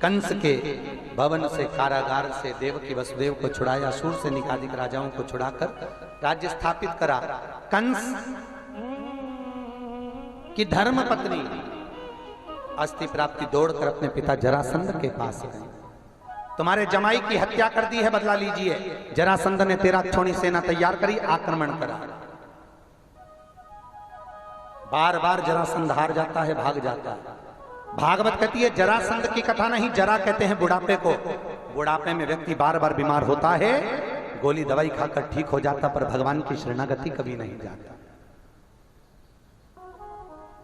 कंस के भवन से, कारागार से देवकी वसुदेव को छुड़ाया, असुर से निकालिक राजाओं को छुड़ाकर राज्य स्थापित करा। कंस की धर्म पत्नी अस्थि प्राप्ति दौड़कर अपने पिता जरासंध के पास गई। तुम्हारे जमाई की हत्या कर दी है, बदला लीजिए। जरासंध ने 13 छोड़ी सेना तैयार करी, आक्रमण करा। बार बार जरासंध हार जाता है, भाग जाता है। भागवत कहती है जरासंध की कथा नहीं, जरा कहते हैं बुढ़ापे को। बुढ़ापे में व्यक्ति बार बार बीमार होता है, गोली दवाई खाकर ठीक हो जाता, पर भगवान की शरणागति कभी नहीं जाता।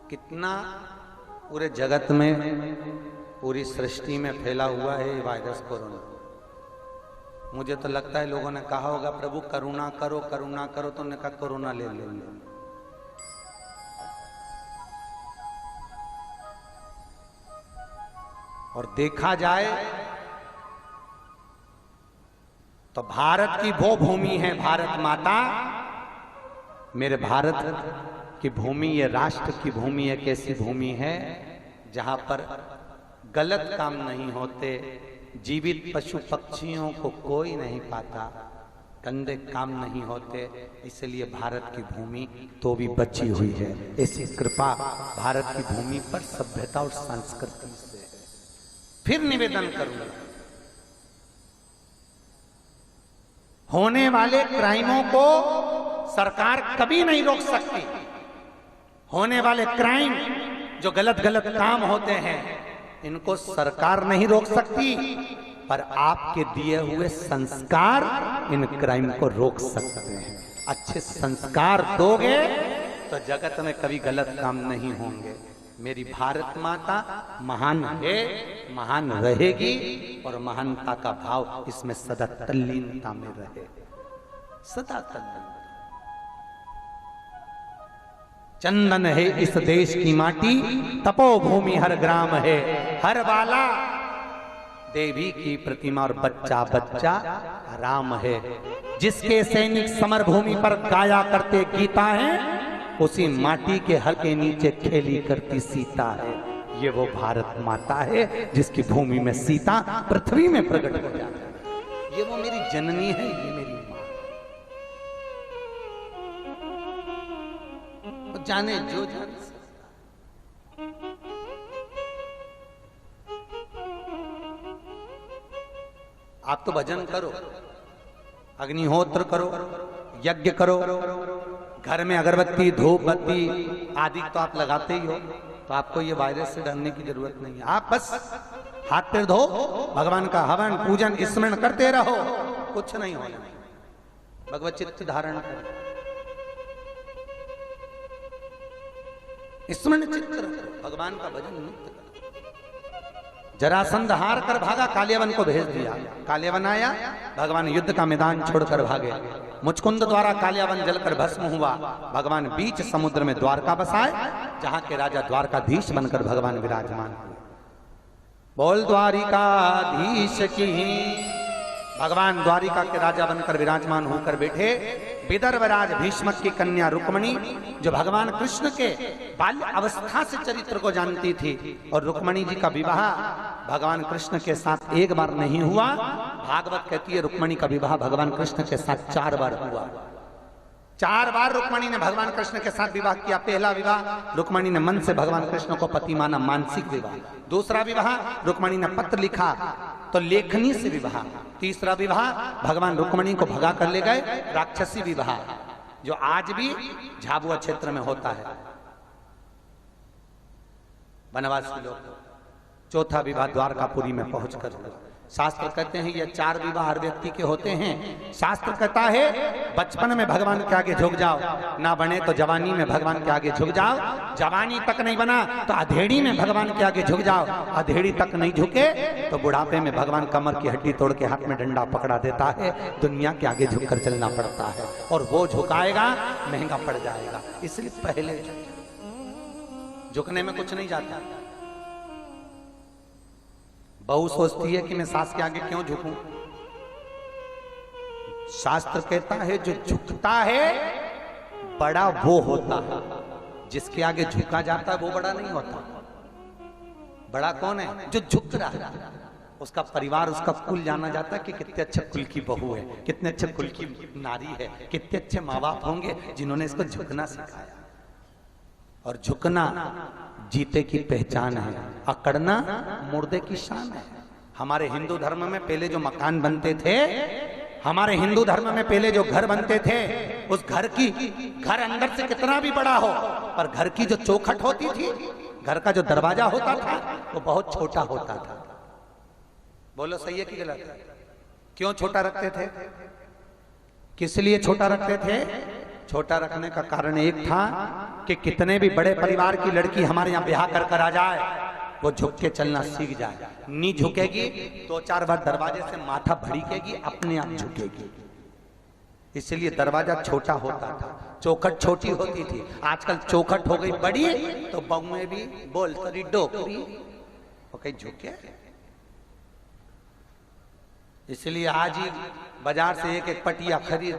कितना पूरे जगत में, पूरी सृष्टि में फैला हुआ है ये वायरस कोरोना। मुझे तो लगता है लोगों ने कहा होगा प्रभु करुणा करो, करुणा करो, तो उन्होंने कहा कोरोना ले लेंगे। और देखा जाए तो भारत की वो भूमि है, भारत माता, मेरे भारत की भूमि, ये राष्ट्र की भूमि एक ऐसी भूमि है जहां पर गलत काम नहीं होते, जीवित पशु पक्षियों को कोई नहीं पाता, गंदे काम नहीं होते, इसलिए भारत की भूमि तो भी बची हुई है। ऐसी कृपा भारत की भूमि पर सभ्यता और संस्कृति से। फिर निवेदन करूंगा, होने वाले क्राइमों को सरकार कभी नहीं रोक सकती। होने वाले क्राइम, जो गलत गलत काम होते हैं, इनको सरकार नहीं रोक सकती, पर आपके दिए हुए संस्कार इन क्राइम को रोक सकते हैं। अच्छे संस्कार दोगे तो जगत में कभी गलत काम नहीं होंगे। मेरी भारत माता महान है, महान रहेगी, और महानता का भाव इसमें सदा तल्लीनता में रहे, सदा तल्लीनता। चंदन है इस देश की माटी, तपोभूमि हर ग्राम है, हर बाला देवी की प्रतिमा और बच्चा बच्चा राम है। जिसके सैनिक समर भूमि पर गाया करते गीता है, उसी माटी के हल के नीचे खेली करती सीता है। ये वो भारत माता है जिसकी भूमि में सीता पृथ्वी में प्रकट हो जाती है। ये वो मेरी जननी है, ये मेरी मां। तो जाने जो जान सकता। आप तो भजन करो, अग्निहोत्र करो, यज्ञ करो, घर में अगरबत्ती धूप बत्ती आदि तो आप लगाते ही हो, तो आपको ये वायरस से डरने की जरूरत नहीं है। आप बस हाथ पैर धो, भगवान का हवन पूजन स्मरण करते रहो, कुछ नहीं होना। भगवत चित्त धारण करो, स्मरण चित्त रखो, भगवान का भजन नित्य करो। जरासंध हार कर भागा, कालियावन को भेज दिया। कालियावन आया, भगवान युद्ध का मैदान छोड़कर भागे। मुचकुंद द्वारा कालियावन जलकर भस्म हुआ। भगवान बीच समुद्र में द्वारका बसाए, जहां के राजा द्वारकाधीश बनकर भगवान विराजमान हुए। बोल द्वारिकाधीश की। भगवान द्वारिका के राजा बनकर विराजमान होकर बैठे। विदर्भराज भीष्मक की कन्या रुक्मणी, जो भगवान कृष्ण के बाल्य अवस्था से चरित्र को जानती थी, और रुक्मणी जी का विवाह भगवान कृष्ण के साथ एक बार नहीं हुआ। भागवत कहती है रुक्मणी का विवाह भगवान कृष्ण के साथ 4 बार हुआ। 4 बार रुक्मणी ने भगवान कृष्ण के साथ विवाह किया। पहला विवाह रुक्मणी ने मन से भगवान कृष्ण को पति माना, मानसिक विवाह। दूसरा विवाह रुक्मणी ने पत्र लिखा तो लेखनी से विवाह। तीसरा विवाह भगवान रुक्मणी को भगा कर ले गए, राक्षसी विवाह, जो आज भी झाबुआ क्षेत्र में होता है, बनवासी लोग। चौथा विवाह द्वारकापुरी में पहुंचकर हुआ। शास्त्र कहते हैं ये 4 विवाह हर व्यक्ति के होते हैं। शास्त्र कहता है बचपन में भगवान के आगे झुक जाओ, ना बने तो जवानी में भगवान के आगे झुक जाओ, जवानी तक नहीं बना तो अधेड़ी में भगवान के आगे झुक जाओ, अधेड़ी तक नहीं झुके तो बुढ़ापे में भगवान कमर की हड्डी तोड़ के हाथ में डंडा पकड़ा देता है। दुनिया के आगे झुककर चलना पड़ता है, और वो झुकाएगा महंगा पड़ जाएगा। इसलिए पहले झुकने में कुछ नहीं जाता। बहू सोचती है कि मैं सास के आगे क्यों झुकूं। शास्त्र कहता है जो झुकता है बड़ा वो होता है, जिसके आगे झुका जाता है वो बड़ा नहीं होता। बड़ा कौन है? जो झुक रहा है। उसका परिवार, उसका कुल जाना जाता है कि कितने अच्छे कुल की बहू है, कितने अच्छे कुल की नारी है, कितने अच्छे माँ बाप होंगे जिन्होंने इसको झुकना सिखाया। और झुकना जीते की पहचान है, अकड़ना मुर्दे की शान है। हमारे हिंदू धर्म में पहले जो मकान बनते थे, हमारे हिंदू धर्म में पहले जो घर बनते थे, उस घर की, घर अंदर से कितना भी बड़ा हो, पर घर की जो चौखट होती थी, घर का जो दरवाजा होता था, वो बहुत छोटा होता था। बोलो सही है कि गलत है? क्यों छोटा रखते थे? किस लिए छोटा रखते थे? छोटा रखने का कारण एक था कि कितने भी बड़े परिवार की लड़की हमारे यहाँ ब्याह कर कर आ जाए, वो झुक के चलना सीख जाए। नहीं झुकेगी, 2-4 बार दरवाजे से माथा भड़केगी, अपने आप झुकेगी। इसलिए दरवाजा छोटा होता था, चौखट छोटी होती थी। आजकल चौखट हो गई बड़ी, तो बहुएं भी बोल तरी डोकरी वो कहीं झुके। इसलिए आज ही बाजार से एक पटिया खरीद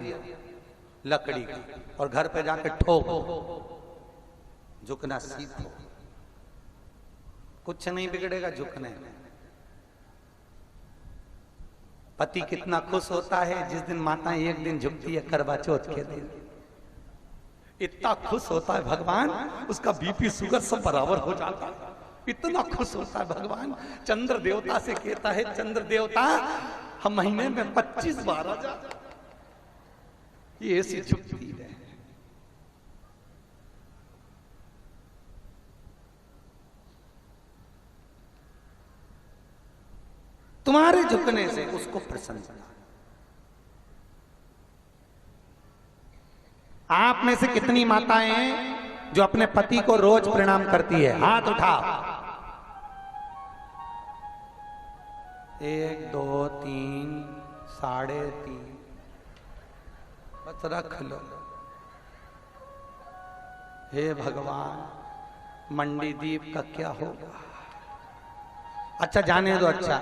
लकड़ी की और घर पे जाके ठोक, झुकना सीखो। कुछ नहीं बिगड़ेगा झुकने में। पति कितना खुश होता है जिस दिन माता एक दिन झुकती है, करवा चौथ के दिन। इतना खुश होता है भगवान, उसका बीपी शुगर सब बराबर हो जाता है। इतना खुश होता है भगवान। चंद्र देवता से कहता है, चंद्र देवता हम महीने में 25 बार आ जाते, ये ऐसी झुकती है। तुम्हारे झुकने से उसको प्रसन्नता। आप में से कितनी माताएं हैं जो अपने पति को रोज प्रणाम करती है? हाथ उठाओ। 1 2 3 3.5 बस रख लो। हे भगवान, मंडी दीप का क्या होगा? अच्छा जाने दो। अच्छा,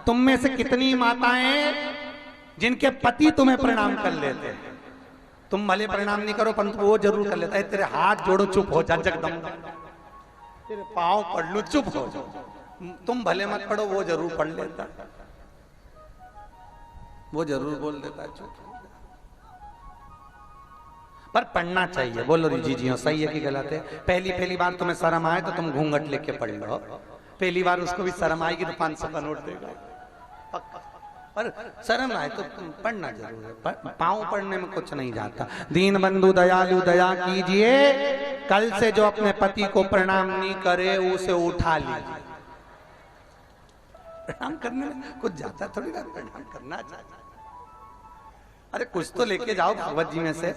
तुम में से कितनी माताएं जिनके पति तुम्हें प्रणाम कर लेते हैं? तुम भले प्रणाम नहीं करो, परंतु वो जरूर कर लेता है। तेरे हाथ जोड़ो, चुप हो जा, जगदम तेरे पांव पढ़ लो, चुप हो जाओ। तुम भले मत पढ़ो, वो जरूर पढ़ लेता, वो जरूर बोल देता है चुप। पर पढ़ना चाहिए। बोलो जी सही है कि गलत है? पहली बार तुम्हें शर्म आए तो तुम घूंघट लेके पढ़ लो। पहली बार उसको भी शर्म आएगी तो 500 का नोट देगा। पर शर्म आए तो पढ़ना जरूर है। पाँव पढ़ने में कुछ नहीं जाता। दीन बंधु दयालु दया कीजिए, कल से जो अपने पति को प्रणाम नहीं करे उसे उठा लीजिए। प्रणाम करने में कुछ जाता थोड़ी ना, प्रणाम करना चाहिए। अरे कुछ तो लेके जाओ भगवत जी में से।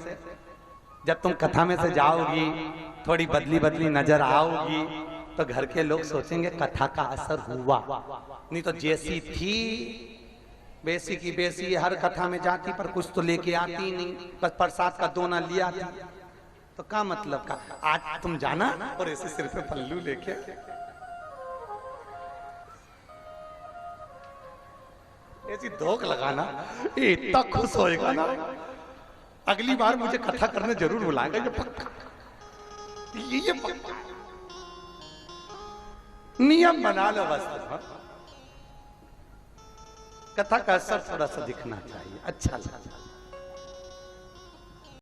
जब तुम कथा में से जाओगी, थोड़ी बदली बदली नजर आओगी, तो घर के लोग सोचेंगे कथा का असर हुआ। नहीं तो जैसी थी बेसी की बेसी हर कथा में जाती, पर कुछ तो लेके आती नहीं, बस प्रसाद का दोना लिया था। तो क्या मतलब का? आज तुम जाना और ऐसे सिर पे पल्लू लेके ऐसी धोख लगाना, ये इतना खुश होएगा ना, अगली बार मुझे कथा करने जरूर बुलाएगा। ये पक्का, ये पक्का नियम बना लो बस। कथा का असर थोड़ा सा दिखना चाहिए, अच्छा लगता है।